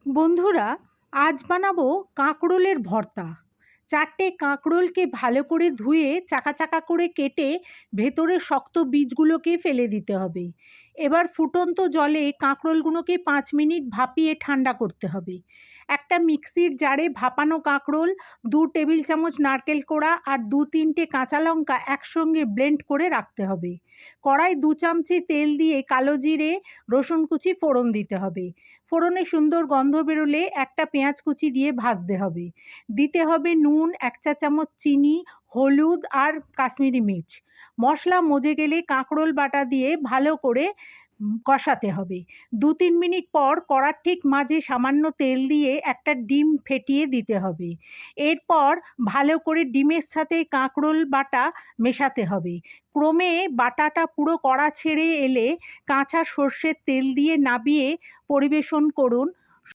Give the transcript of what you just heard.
বন্ধুরা, আজ বানাবো কাঁকরোলের ভর্তা। 4টে কাঁকরোলকে ভালো করে ধুয়ে চাকা চাকা করে কেটে ভেতরের শক্ত বীজগুলোকে ফেলে দিতে হবে। এবার ফুটন্ত জলে কাঁকরোলগুলোকে 5 মিনিট ভাপিয়ে ঠান্ডা করতে হবে। একটা মিক্সির জারে ভাপানো কাঁকরোল, 2 টেবিল চামচ নারকেল কোড়া আর 2-3টে কাঁচা লঙ্কা একসঙ্গে ব্লেন্ড করে রাখতে হবে। কড়াই 2 চামচে তেল দিয়ে কালো জিরে, রসুন কুচি ফোড়ন দিতে হবে। ফোড়নে সুন্দর গন্ধ বেরোলে একটা পেঁয়াজ কুচি দিয়ে ভাজতে হবে। দিতে হবে নুন, 1 চা চামচ চিনি, হলুদ আর কাশ্মীরি মির্চ। মশলা মজে গেলে কাঁকরোল বাটা দিয়ে ভালো করে কষাতে হবে। 2-3 মিনিট পর কড়ার ঠিক মাঝে সামান্য তেল দিয়ে একটা ডিম ফেটিয়ে দিতে হবে। এরপর ভালো করে ডিমের সাথে কাঁকরোল বাটা মেশাতে হবে। ক্রমে বাটাটা পুরো কড়া ছেড়ে এলে কাঁচা সর্ষের তেল দিয়ে নাবিয়ে পরিবেশন করুন।